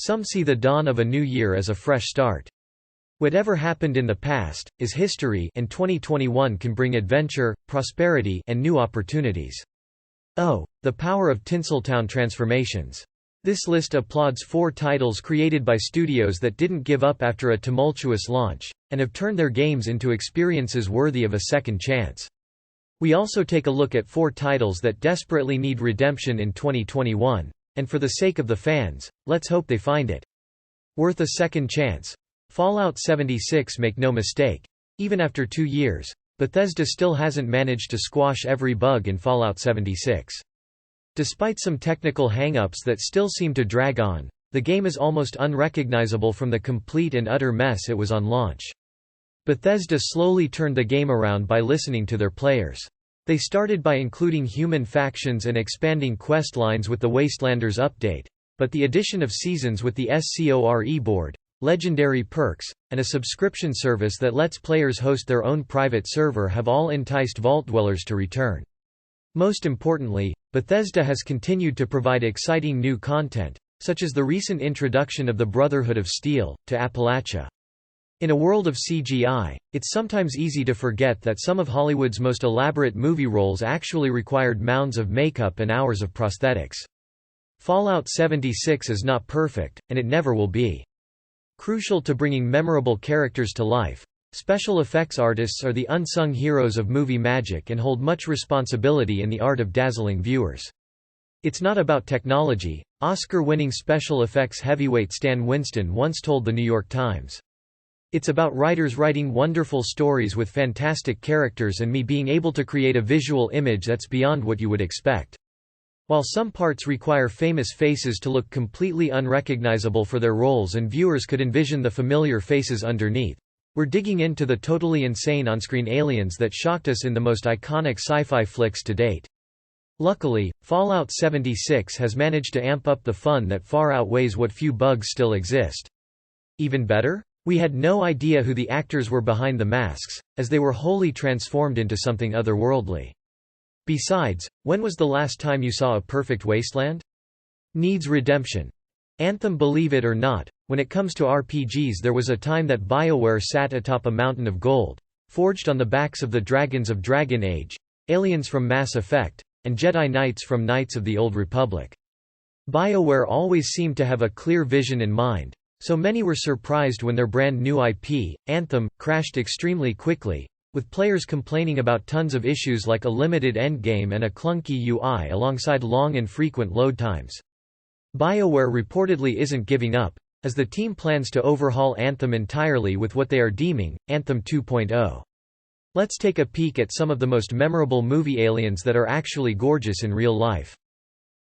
Some see the dawn of a new year as a fresh start. Whatever happened in the past is history, and 2021 can bring adventure, prosperity, and new opportunities. Oh, the power of Tinseltown transformations. This list applauds 4 titles created by studios that didn't give up after a tumultuous launch, and have turned their games into experiences worthy of a second chance. We also take a look at 4 titles that desperately need redemption in 2021, and for the sake of the fans, let's hope they find it worth a second chance. Fallout 76. Make no mistake. Even after 2 years, Bethesda still hasn't managed to squash every bug in Fallout 76. Despite some technical hang-ups that still seem to drag on, the game is almost unrecognizable from the complete and utter mess it was on launch. Bethesda slowly turned the game around by listening to their players. They started by including human factions and expanding quest lines with the Wastelanders update, but the addition of seasons with the SCORE board, legendary perks, and a subscription service that lets players host their own private server have all enticed Vault dwellers to return. Most importantly, Bethesda has continued to provide exciting new content, such as the recent introduction of the Brotherhood of Steel, to Appalachia. In a world of CGI, it's sometimes easy to forget that some of Hollywood's most elaborate movie roles actually required mounds of makeup and hours of prosthetics. Fallout 76 is not perfect, and it never will be. Crucial to bringing memorable characters to life, special effects artists are the unsung heroes of movie magic and hold much responsibility in the art of dazzling viewers. It's not about technology, Oscar-winning special effects heavyweight Stan Winston once told The New York Times. It's about writers writing wonderful stories with fantastic characters and me being able to create a visual image that's beyond what you would expect. While some parts require famous faces to look completely unrecognizable for their roles and viewers could envision the familiar faces underneath, we're digging into the totally insane on-screen aliens that shocked us in the most iconic sci-fi flicks to date. Luckily, Fallout 76 has managed to amp up the fun that far outweighs what few bugs still exist. Even better? We had no idea who the actors were behind the masks, as they were wholly transformed into something otherworldly. Besides, when was the last time you saw a perfect wasteland? Needs redemption. Anthem. Believe it or not, when it comes to RPGs, there was a time that BioWare sat atop a mountain of gold, forged on the backs of the dragons of Dragon Age, aliens from Mass Effect, and Jedi Knights from Knights of the Old Republic. BioWare always seemed to have a clear vision in mind, so many were surprised when their brand new IP, Anthem, crashed extremely quickly, with players complaining about tons of issues like a limited endgame and a clunky UI alongside long and frequent load times. BioWare reportedly isn't giving up, as the team plans to overhaul Anthem entirely with what they are deeming Anthem 2.0. Let's take a peek at some of the most memorable movie aliens that are actually gorgeous in real life.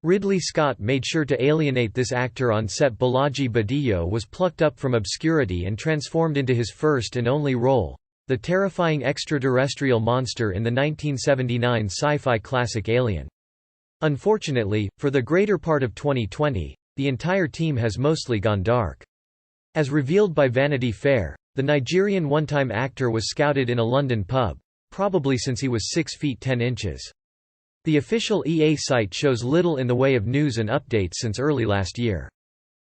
Ridley Scott made sure to alienate this actor on set. Balaji Badillo was plucked up from obscurity and transformed into his first and only role, the terrifying extraterrestrial monster in the 1979 sci-fi classic Alien. Unfortunately, for the greater part of 2020, the entire team has mostly gone dark. As revealed by Vanity Fair, the Nigerian one-time actor was scouted in a London pub, probably since he was 6 feet 10 inches. The official EA site shows little in the way of news and updates since early last year.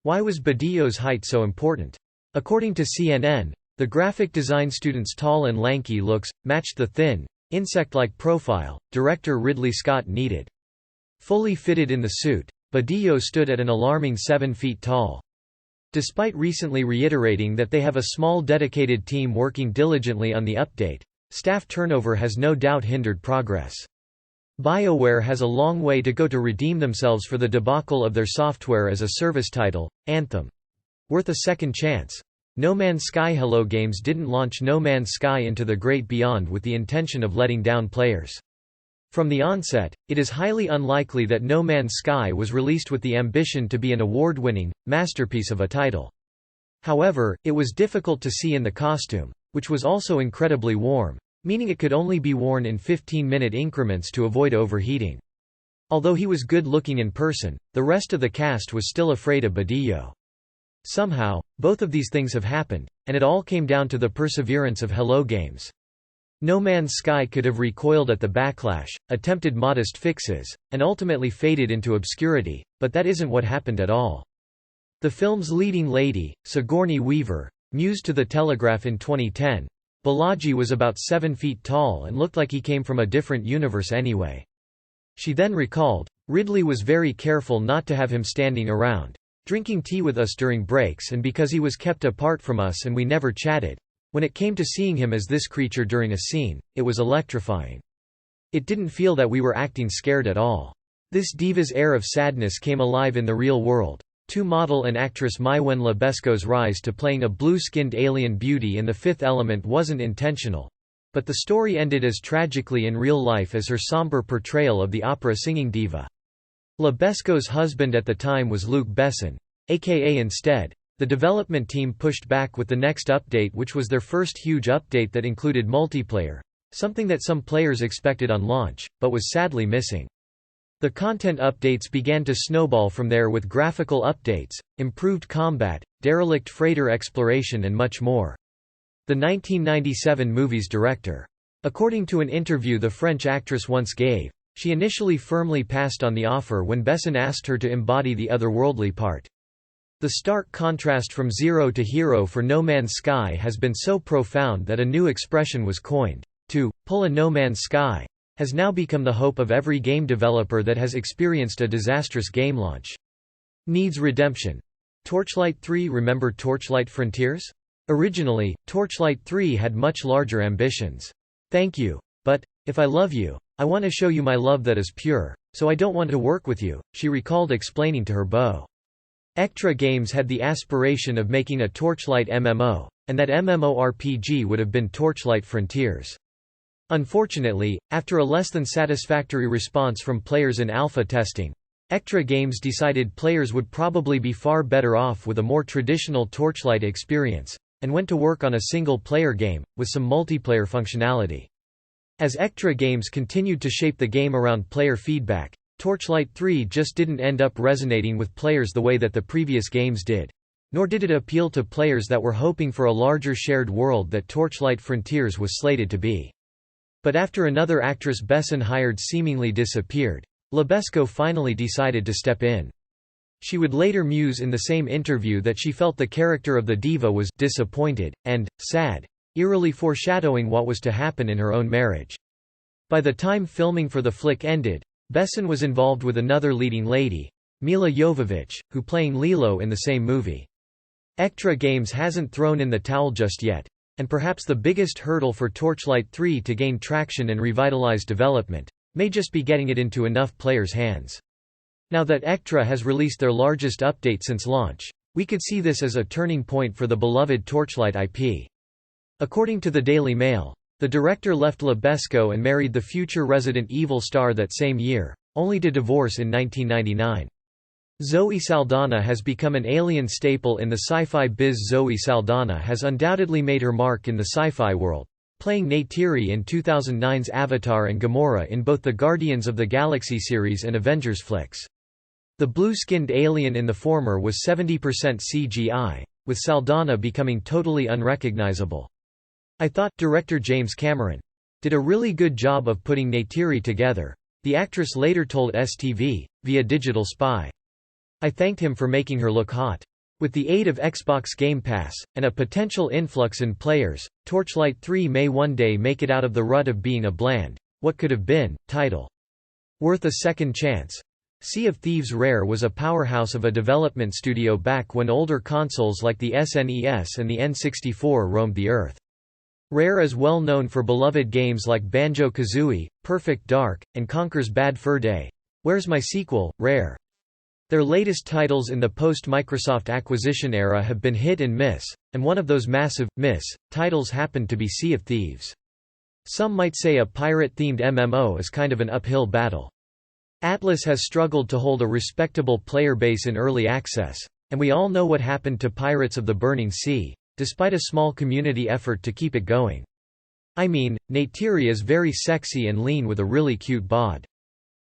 Why was Badillo's height so important? According to CNN, the graphic design student's tall and lanky looks matched the thin, insect-like profile director Ridley Scott needed. Fully fitted in the suit, Badillo stood at an alarming 7 feet tall. Despite recently reiterating that they have a small dedicated team working diligently on the update, staff turnover has no doubt hindered progress. BioWare has a long way to go to redeem themselves for the debacle of their software as a service title, Anthem. Worth a second chance. No Man's Sky. Hello Games didn't launch No Man's Sky into the great beyond with the intention of letting down players. From the onset, it is highly unlikely that No Man's Sky was released with the ambition to be an award-winning, masterpiece of a title. However, it was difficult to see in the costume, which was also incredibly warm, meaning it could only be worn in 15-minute increments to avoid overheating. Although he was good-looking in person, the rest of the cast was still afraid of Badillo. Somehow, both of these things have happened, and it all came down to the perseverance of Hello Games. No Man's Sky could have recoiled at the backlash, attempted modest fixes, and ultimately faded into obscurity, but that isn't what happened at all. The film's leading lady, Sigourney Weaver, mused to The Telegraph in 2010, "Balaji was about 7 feet tall and looked like he came from a different universe anyway." She then recalled, "Ridley was very careful not to have him standing around, drinking tea with us during breaks, and because he was kept apart from us and we never chatted, when it came to seeing him as this creature during a scene, it was electrifying. It didn't feel that we were acting scared at all. This diva's air of sadness came alive in the real world." Model and actress Maiwen Lebesco's rise to playing a blue-skinned alien beauty in The Fifth Element wasn't intentional, but the story ended as tragically in real life as her somber portrayal of the opera-singing diva. Lebesco's husband at the time was Luc Besson, aka Instead. The development team pushed back with the next update, which was their first huge update that included multiplayer, something that some players expected on launch, but was sadly missing. The content updates began to snowball from there with graphical updates, improved combat, derelict freighter exploration and much more. The 1997 movie's director. According to an interview the French actress once gave, she initially firmly passed on the offer when Besson asked her to embody the otherworldly part. The stark contrast from zero to hero for No Man's Sky has been so profound that a new expression was coined. To pull a No Man's Sky has now become the hope of every game developer that has experienced a disastrous game launch. Needs redemption. Torchlight 3. Remember Torchlight Frontiers? Originally, Torchlight 3 had much larger ambitions. "Thank you. But, if I love you, I want to show you my love that is pure, so I don't want to work with you," she recalled explaining to her beau. Ectra Games had the aspiration of making a Torchlight MMO, and that MMORPG would have been Torchlight Frontiers. Unfortunately, after a less than satisfactory response from players in alpha testing, Ectra Games decided players would probably be far better off with a more traditional Torchlight experience, and went to work on a single-player game, with some multiplayer functionality. As Ectra Games continued to shape the game around player feedback, Torchlight 3 just didn't end up resonating with players the way that the previous games did. Nor did it appeal to players that were hoping for a larger shared world that Torchlight Frontiers was slated to be. But after another actress Besson hired seemingly disappeared, Lebesco finally decided to step in. She would later muse in the same interview that she felt the character of the diva was disappointed, and sad, eerily foreshadowing what was to happen in her own marriage. By the time filming for the flick ended, Besson was involved with another leading lady, Mila Jovovich, who playing Lilo in the same movie. Ectra Games hasn't thrown in the towel just yet, and perhaps the biggest hurdle for Torchlight 3 to gain traction and revitalize development may just be getting it into enough players' hands. Now that Ectra has released their largest update since launch, we could see this as a turning point for the beloved Torchlight IP. According to the Daily Mail, the director left Lebesco and married the future Resident Evil star that same year, only to divorce in 1999. Zoe Saldana has become an alien staple in the sci-fi biz. Zoe Saldana has undoubtedly made her mark in the sci-fi world, playing Neytiri in 2009's Avatar and Gamora in both the Guardians of the Galaxy series and Avengers flicks. The blue-skinned alien in the former was 70% CGI, with Saldana becoming totally unrecognizable. "I thought director James Cameron did a really good job of putting Neytiri together," the actress later told STV, via Digital Spy. "I thanked him for making her look hot." With the aid of Xbox Game Pass, and a potential influx in players, Torchlight 3 may one day make it out of the rut of being a bland, what could have been, title. Worth a second chance. Sea of Thieves. Rare was a powerhouse of a development studio back when older consoles like the SNES and the N64 roamed the earth. Rare is well known for beloved games like Banjo-Kazooie, Perfect Dark, and Conker's Bad Fur Day. Where's My Sequel, Rare? Their latest titles in the post-Microsoft acquisition era have been hit and miss, and one of those massive, miss, titles happened to be Sea of Thieves. Some might say a pirate-themed MMO is kind of an uphill battle. Atlas has struggled to hold a respectable player base in early access, and we all know what happened to Pirates of the Burning Sea, despite a small community effort to keep it going. I mean, Neytiri is very sexy and lean with a really cute bod.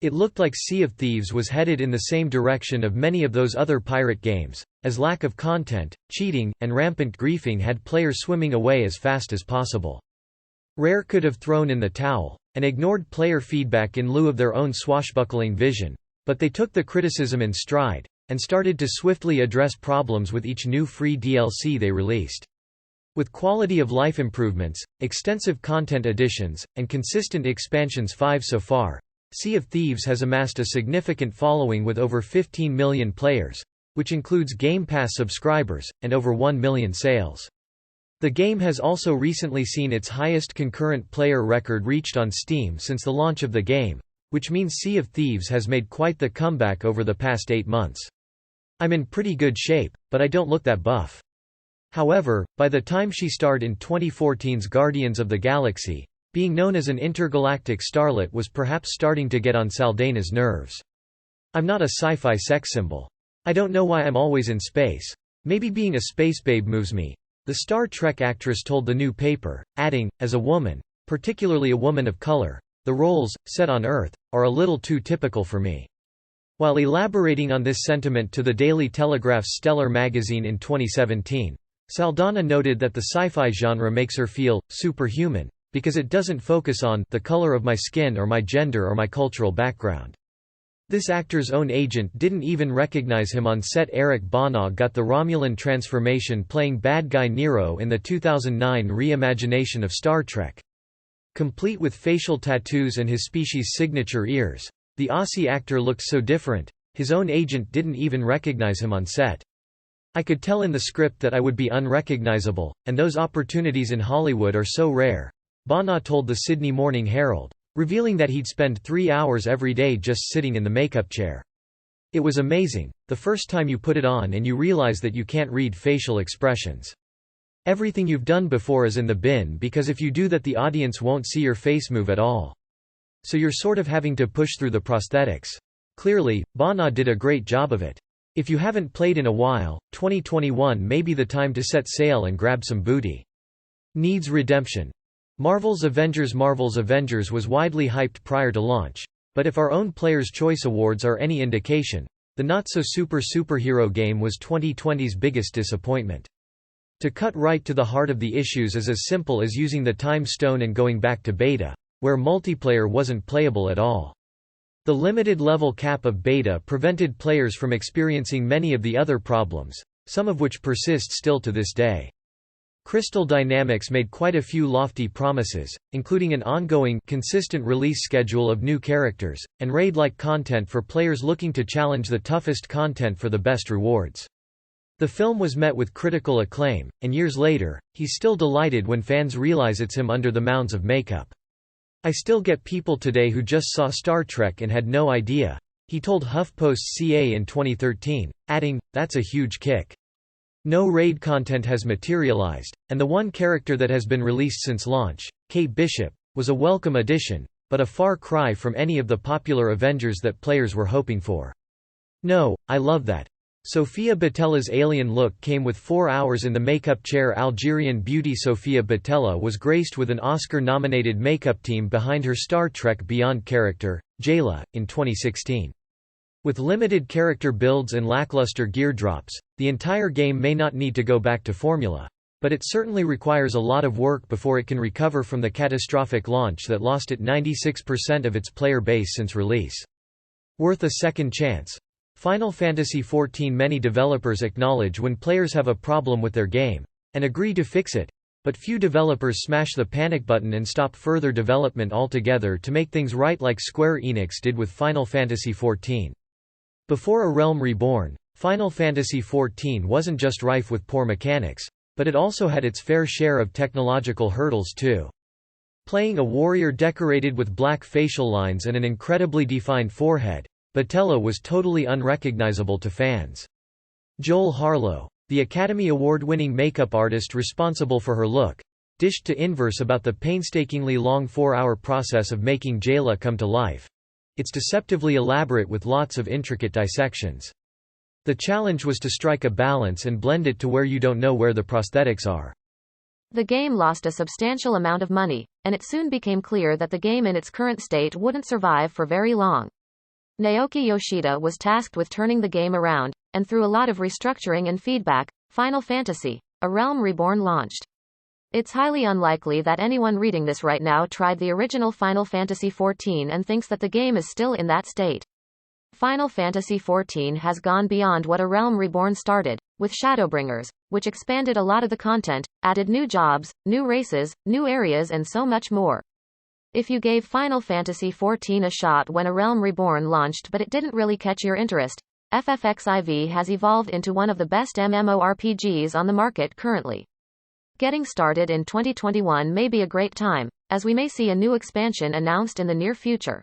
It looked like Sea of Thieves was headed in the same direction of many of those other pirate games, as lack of content, cheating, and rampant griefing had players swimming away as fast as possible. Rare could have thrown in the towel, and ignored player feedback in lieu of their own swashbuckling vision, but they took the criticism in stride, and started to swiftly address problems with each new free DLC they released. With quality of life improvements, extensive content additions, and consistent expansions 5 so far, Sea of Thieves has amassed a significant following with over 15 million players, which includes Game Pass subscribers, and over 1 million sales. The game has also recently seen its highest concurrent player record reached on Steam since the launch of the game, which means Sea of Thieves has made quite the comeback over the past 8 months. I'm in pretty good shape, but I don't look that buff. However, by the time she starred in 2014's Guardians of the Galaxy, being known as an intergalactic starlet was perhaps starting to get on Saldaña's nerves. I'm not a sci-fi sex symbol. I don't know why I'm always in space. Maybe being a space babe moves me, the Star Trek actress told the new paper, adding, as a woman, particularly a woman of color, the roles, set on Earth, are a little too typical for me. While elaborating on this sentiment to the Daily Telegraph's Stellar magazine in 2017, Saldaña noted that the sci-fi genre makes her feel superhuman, because it doesn't focus on the color of my skin or my gender or my cultural background. This actor's own agent didn't even recognize him on set. Eric Bana got the Romulan transformation playing bad guy Nero in the 2009 reimagination of Star Trek. Complete with facial tattoos and his species' signature ears, the Aussie actor looked so different, his own agent didn't even recognize him on set. I could tell in the script that I would be unrecognizable, and those opportunities in Hollywood are so rare, Bana told the Sydney Morning Herald, revealing that he'd spend 3 hours every day just sitting in the makeup chair. It was amazing, the first time you put it on and you realize that you can't read facial expressions. Everything you've done before is in the bin because if you do that the audience won't see your face move at all. So you're sort of having to push through the prosthetics. Clearly, Bana did a great job of it. If you haven't played in a while, 2021 may be the time to set sail and grab some booty. Needs redemption. Marvel's Avengers was widely hyped prior to launch, but if our own Player's Choice Awards are any indication, the not-so-superhero game was 2020's biggest disappointment. To cut right to the heart of the issues is as simple as using the time stone and going back to beta, where multiplayer wasn't playable at all. The limited level cap of beta prevented players from experiencing many of the other problems, some of which persist still to this day. Crystal Dynamics made quite a few lofty promises, including an ongoing, consistent release schedule of new characters, and raid-like content for players looking to challenge the toughest content for the best rewards. The film was met with critical acclaim, and years later, he's still delighted when fans realize it's him under the mounds of makeup. I still get people today who just saw Star Trek and had no idea, he told HuffPost's CA in 2013, adding, "That's a huge kick." No raid content has materialized, and the one character that has been released since launch, Kate Bishop, was a welcome addition, but a far cry from any of the popular Avengers that players were hoping for. No, I love that. Sofia Boutella's alien look came with 4 hours in the makeup chair. Algerian beauty Sofia Boutella was graced with an Oscar-nominated makeup team behind her Star Trek Beyond character, Jayla, in 2016. With limited character builds and lackluster gear drops, the entire game may not need to go back to formula. But it certainly requires a lot of work before it can recover from the catastrophic launch that lost it 96% of its player base since release. Worth a second chance. Final Fantasy XIV. Many developers acknowledge when players have a problem with their game, and agree to fix it, but few developers smash the panic button and stop further development altogether to make things right like Square Enix did with Final Fantasy XIV. Before A Realm Reborn, Final Fantasy XIV wasn't just rife with poor mechanics, but it also had its fair share of technological hurdles too. Playing a warrior decorated with black facial lines and an incredibly defined forehead, Boutella was totally unrecognizable to fans. Joel Harlow, the Academy Award-winning makeup artist responsible for her look, dished to Inverse about the painstakingly long 4-hour process of making Jayla come to life. It's deceptively elaborate with lots of intricate dissections. The challenge was to strike a balance and blend it to where you don't know where the prosthetics are. The game lost a substantial amount of money, and it soon became clear that the game in its current state wouldn't survive for very long. Naoki Yoshida was tasked with turning the game around, and through a lot of restructuring and feedback, Final Fantasy: A Realm Reborn launched. It's highly unlikely that anyone reading this right now tried the original Final Fantasy XIV and thinks that the game is still in that state. Final Fantasy XIV has gone beyond what A Realm Reborn started, with Shadowbringers, which expanded a lot of the content, added new jobs, new races, new areas and so much more. If you gave Final Fantasy XIV a shot when A Realm Reborn launched but it didn't really catch your interest, FFXIV has evolved into one of the best MMORPGs on the market currently. Getting started in 2021 may be a great time, as we may see a new expansion announced in the near future.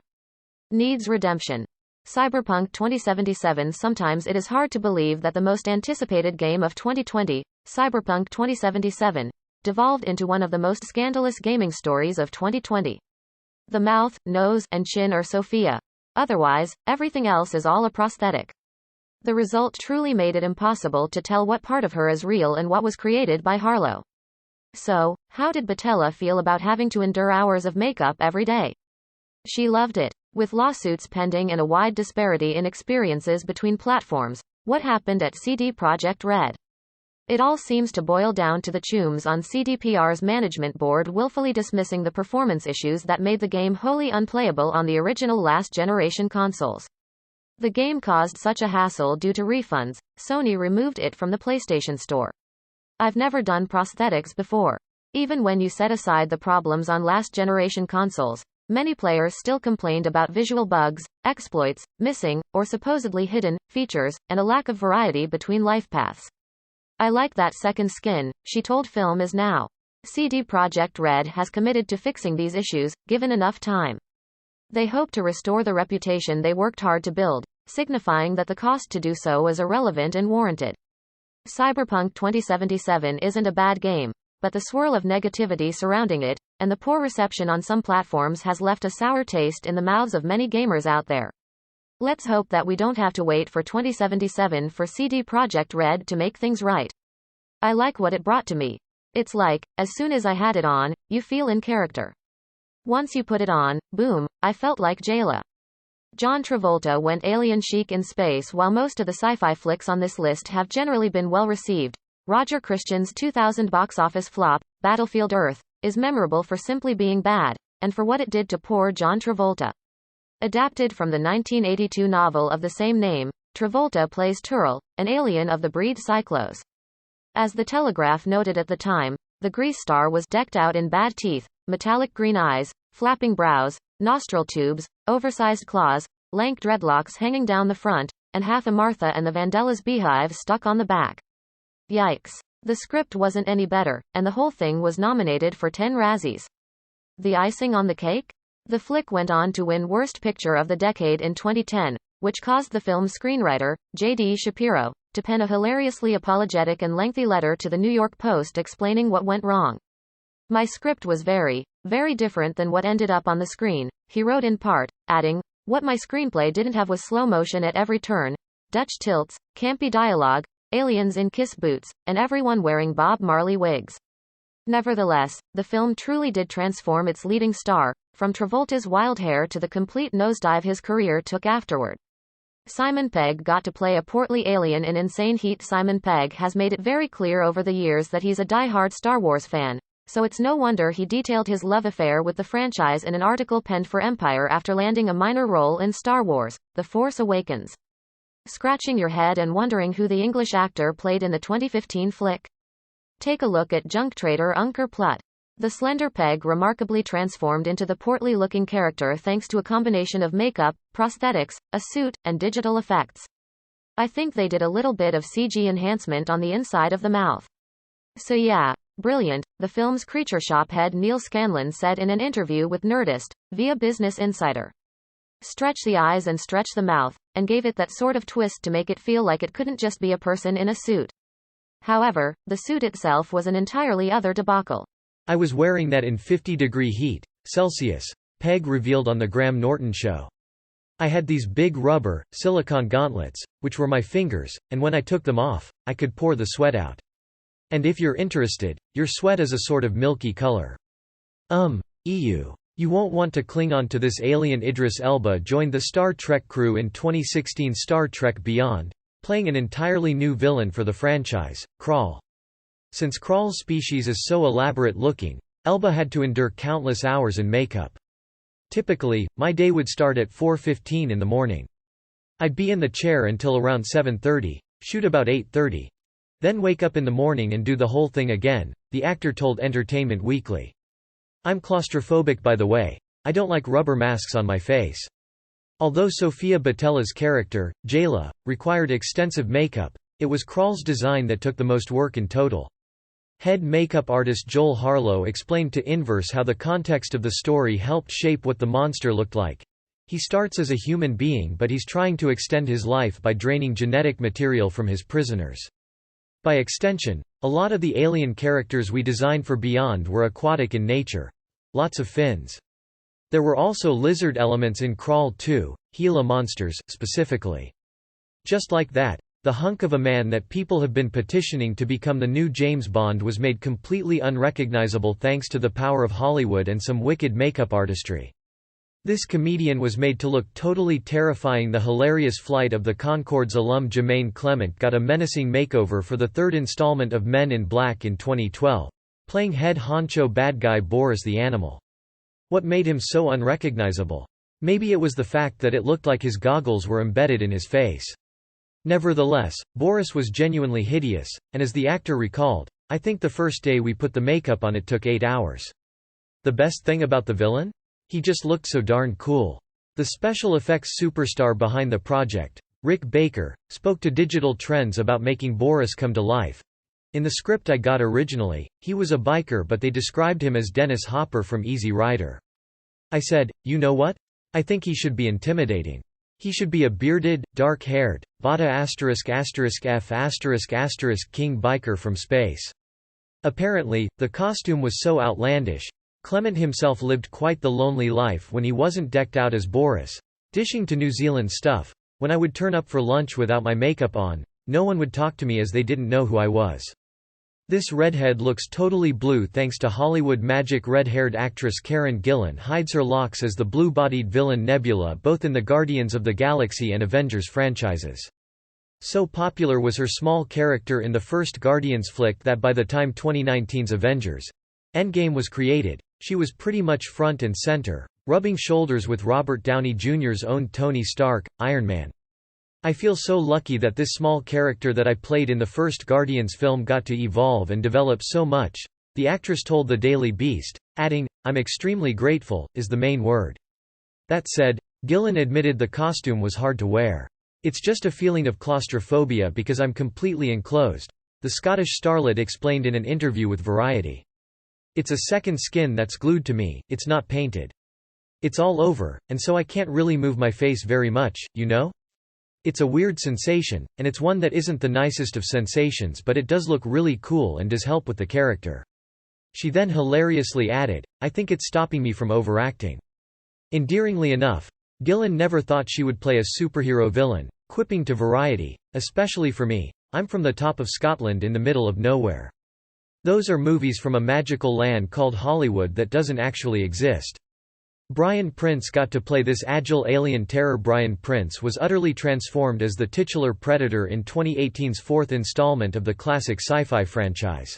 Needs redemption. Cyberpunk 2077. Sometimes it is hard to believe that the most anticipated game of 2020, Cyberpunk 2077, devolved into one of the most scandalous gaming stories of 2020. The mouth, nose, and chin are Sophia. Otherwise, everything else is all a prosthetic. The result truly made it impossible to tell what part of her is real and what was created by Harlow. So, how did Batella feel about having to endure hours of makeup every day? She loved it. With lawsuits pending and a wide disparity in experiences between platforms, what happened at CD Projekt Red? It all seems to boil down to the chums on CDPR's management board willfully dismissing the performance issues that made the game wholly unplayable on the original last-generation consoles. The game caused such a hassle due to refunds, Sony removed it from the PlayStation Store. I've never done prosthetics before. Even when you set aside the problems on last-generation consoles, many players still complained about visual bugs, exploits, missing, or supposedly hidden, features, and a lack of variety between life paths. I like that second skin, she told Film Is Now. CD Projekt Red has committed to fixing these issues, given enough time. They hope to restore the reputation they worked hard to build, signifying that the cost to do so is irrelevant and warranted. Cyberpunk 2077 isn't a bad game, but the swirl of negativity surrounding it, and the poor reception on some platforms has left a sour taste in the mouths of many gamers out there. Let's hope that we don't have to wait for 2077 for CD Projekt Red to make things right. I like what it brought to me. It's like, as soon as I had it on, you feel in character. Once you put it on, boom, I felt like Jayla. John Travolta went alien chic in space. While most of the sci-fi flicks on this list have generally been well received, Roger Christian's 2000 box office flop, Battlefield Earth, is memorable for simply being bad, and for what it did to poor John Travolta. Adapted from the 1982 novel of the same name, Travolta plays Turl, an alien of the breed Cyclos. As The Telegraph noted at the time, the Grease star was decked out in bad teeth, metallic green eyes, flapping brows, nostril tubes, oversized claws, lank dreadlocks hanging down the front, and half a Martha and the Vandellas beehive stuck on the back. Yikes. The script wasn't any better, and the whole thing was nominated for 10 Razzies. The icing on the cake? The flick went on to win Worst Picture of the Decade in 2010, which caused the film's screenwriter, J.D. Shapiro, to pen a hilariously apologetic and lengthy letter to the New York Post explaining what went wrong. My script was very, very different than what ended up on the screen, he wrote in part, adding, what my screenplay didn't have was slow motion at every turn, Dutch tilts, campy dialogue, aliens in kiss boots, and everyone wearing Bob Marley wigs. Nevertheless, the film truly did transform its leading star, from Travolta's wild hair to the complete nosedive his career took afterward. Simon Pegg got to play a portly alien in Insane Heat. Simon Pegg has made it very clear over the years that he's a die-hard Star Wars fan, so it's no wonder he detailed his love affair with the franchise in an article penned for Empire after landing a minor role in Star Wars: The Force Awakens. Scratching your head and wondering who the English actor played in the 2015 flick? Take a look at junk trader Unker Plutt. The slender Pegg remarkably transformed into the portly-looking character thanks to a combination of makeup, prosthetics, a suit, and digital effects. I think they did a little bit of CG enhancement on the inside of the mouth. So yeah, brilliant, the film's Creature Shop head Neil Scanlon said in an interview with Nerdist, via Business Insider. Stretch the eyes and stretch the mouth, and gave it that sort of twist to make it feel like it couldn't just be a person in a suit. However, the suit itself was an entirely other debacle. I was wearing that in 50-degree heat, Celsius, Pegg revealed on the Graham Norton show. I had these big rubber, silicone gauntlets, which were my fingers, and when I took them off, I could pour the sweat out. And if you're interested, your sweat is a sort of milky color. You won't want to cling on to this alien. Idris Elba joined the Star Trek crew in 2016 Star Trek Beyond, playing an entirely new villain for the franchise, Krall. Since Krall's species is so elaborate-looking, Elba had to endure countless hours in makeup. Typically, my day would start at 4:15 in the morning. I'd be in the chair until around 7:30, shoot about 8:30. Then wake up in the morning and do the whole thing again, the actor told Entertainment Weekly. I'm claustrophobic by the way. I don't like rubber masks on my face. Although Sofia Boutella's character, Jayla, required extensive makeup, it was Krall's design that took the most work in total. Head makeup artist Joel Harlow explained to Inverse how the context of the story helped shape what the monster looked like. He starts as a human being but he's trying to extend his life by draining genetic material from his prisoners. By extension, a lot of the alien characters we designed for Beyond were aquatic in nature. Lots of fins. There were also lizard elements in Krall too, Gila monsters, specifically. Just like that, the hunk of a man that people have been petitioning to become the new James Bond was made completely unrecognizable thanks to the power of Hollywood and some wicked makeup artistry. This comedian was made to look totally terrifying. The hilarious Flight of the Conchords alum Jermaine Clement got a menacing makeover for the third installment of Men in Black in 2012, playing head honcho bad guy Boris the Animal. What made him so unrecognizable? Maybe it was the fact that it looked like his goggles were embedded in his face. Nevertheless, Boris was genuinely hideous, and as the actor recalled, I think the first day we put the makeup on it took 8 hours. The best thing about the villain? He just looked so darn cool. The special effects superstar behind the project, Rick Baker, spoke to Digital Trends about making Boris come to life. In the script I got originally, he was a biker but they described him as Dennis Hopper from Easy Rider. I said, you know what? I think he should be intimidating. He should be a bearded, dark-haired, Vata **F*** king biker from space. Apparently, the costume was so outlandish, Clement himself lived quite the lonely life when he wasn't decked out as Boris, dishing to New Zealand stuff. When I would turn up for lunch without my makeup on, no one would talk to me as they didn't know who I was. This redhead looks totally blue thanks to Hollywood magic. Red-haired actress Karen Gillan hides her locks as the blue-bodied villain Nebula both in the Guardians of the Galaxy and Avengers franchises. So popular was her small character in the first Guardians flick that by the time 2019's Avengers Endgame was created, she was pretty much front and center, rubbing shoulders with Robert Downey Jr.'s own Tony Stark, Iron Man. I feel so lucky that this small character that I played in the first Guardians film got to evolve and develop so much, the actress told the Daily Beast, adding, I'm extremely grateful, is the main word. That said, Gillan admitted the costume was hard to wear. It's just a feeling of claustrophobia because I'm completely enclosed, the Scottish starlet explained in an interview with Variety. It's a second skin that's glued to me, it's not painted. It's all over, and so I can't really move my face very much, you know? It's a weird sensation, and it's one that isn't the nicest of sensations but it does look really cool and does help with the character. She then hilariously added, I think it's stopping me from overacting. Endearingly enough, Gillan never thought she would play a superhero villain, quipping to Variety, especially for me, I'm from the top of Scotland in the middle of nowhere. Those are movies from a magical land called Hollywood that doesn't actually exist. Brian Prince got to play this agile alien terror. Brian Prince was utterly transformed as the titular Predator in 2018's fourth installment of the classic sci-fi franchise.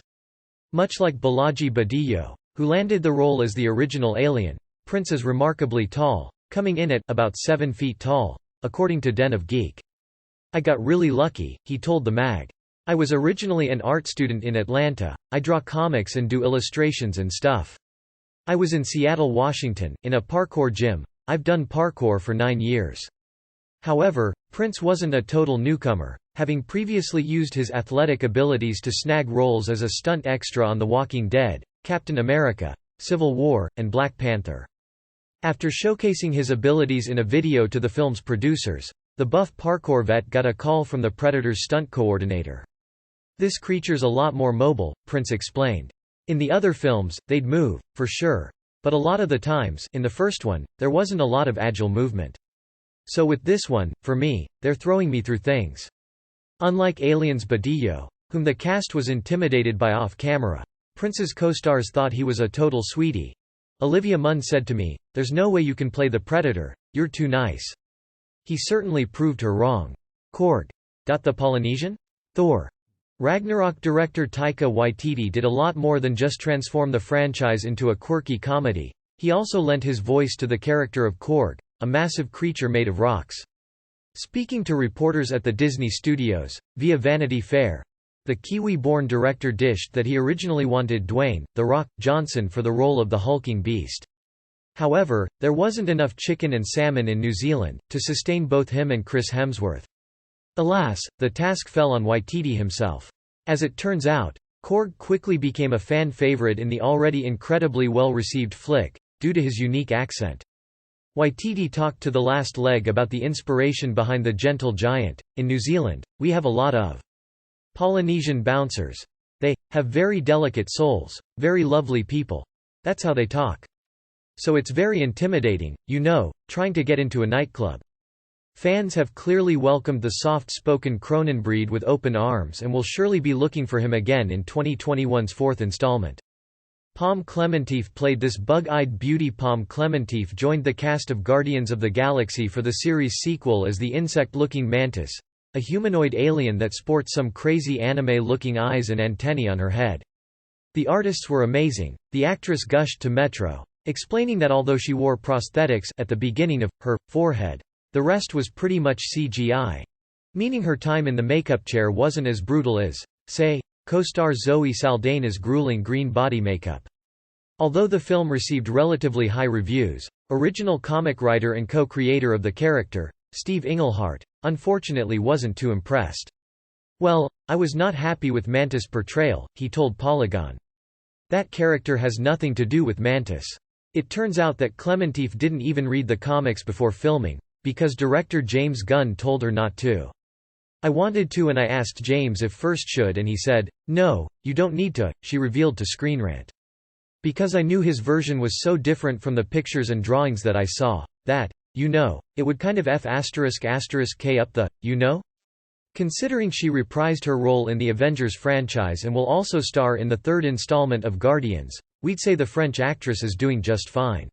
Much like Balaji Badillo, who landed the role as the original alien, Prince is remarkably tall, coming in at about 7 feet tall, according to Den of Geek. I got really lucky, he told the mag. I was originally an art student in Atlanta, I draw comics and do illustrations and stuff. I was in Seattle, Washington, in a parkour gym. I've done parkour for 9 years. However, Prince wasn't a total newcomer, having previously used his athletic abilities to snag roles as a stunt extra on The Walking Dead, Captain America, Civil War, and Black Panther. After showcasing his abilities in a video to the film's producers, the buff parkour vet got a call from the Predator's stunt coordinator. This creature's a lot more mobile, Prince explained. In the other films, they'd move, for sure. But a lot of the times, in the first one, there wasn't a lot of agile movement. So with this one, for me, they're throwing me through things. Unlike Aliens Badillo, whom the cast was intimidated by off-camera, Prince's co-stars thought he was a total sweetie. Olivia Munn said to me, "There's no way you can play the Predator, you're too nice." He certainly proved her wrong. Korg. The Polynesian? Thor. Ragnarok director Taika Waititi did a lot more than just transform the franchise into a quirky comedy. He also lent his voice to the character of Korg, a massive creature made of rocks. Speaking to reporters at the Disney Studios, via Vanity Fair, the Kiwi-born director dished that he originally wanted Dwayne "The Rock" Johnson for the role of the hulking beast. However, there wasn't enough chicken and salmon in New Zealand to sustain both him and Chris Hemsworth. Alas, the task fell on Waititi himself. As it turns out, Korg quickly became a fan favorite in the already incredibly well-received flick, due to his unique accent. Waititi talked to The Last Leg about the inspiration behind The Gentle Giant. In New Zealand, we have a lot of Polynesian bouncers. They have very delicate souls, very lovely people. That's how they talk. So it's very intimidating, trying to get into a nightclub. Fans have clearly welcomed the soft-spoken Cronenbreed with open arms and will surely be looking for him again in 2021's fourth installment. Pom Klementieff played this bug-eyed beauty. Pom Klementieff joined the cast of Guardians of the Galaxy for the series sequel as the insect-looking Mantis, a humanoid alien that sports some crazy anime-looking eyes and antennae on her head. The artists were amazing. The actress gushed to Metro, explaining that although she wore prosthetics at the beginning of her forehead, the rest was pretty much CGI, meaning her time in the makeup chair wasn't as brutal as, say, co-star Zoe Saldana's grueling green body makeup. Although the film received relatively high reviews, original comic writer and co-creator of the character, Steve Englehart, unfortunately wasn't too impressed. "Well, I was not happy with Mantis' portrayal," he told Polygon. "That character has nothing to do with Mantis. It turns out that Klementieff didn't even read the comics before filming, because director James Gunn told her not to. I wanted to and I asked James if first should and he said, 'No, you don't need to,'" she revealed to Screen Rant. "Because I knew his version was so different from the pictures and drawings that I saw, that, it would kind of F***k up the, Considering she reprised her role in the Avengers franchise and will also star in the third installment of Guardians, we'd say the French actress is doing just fine.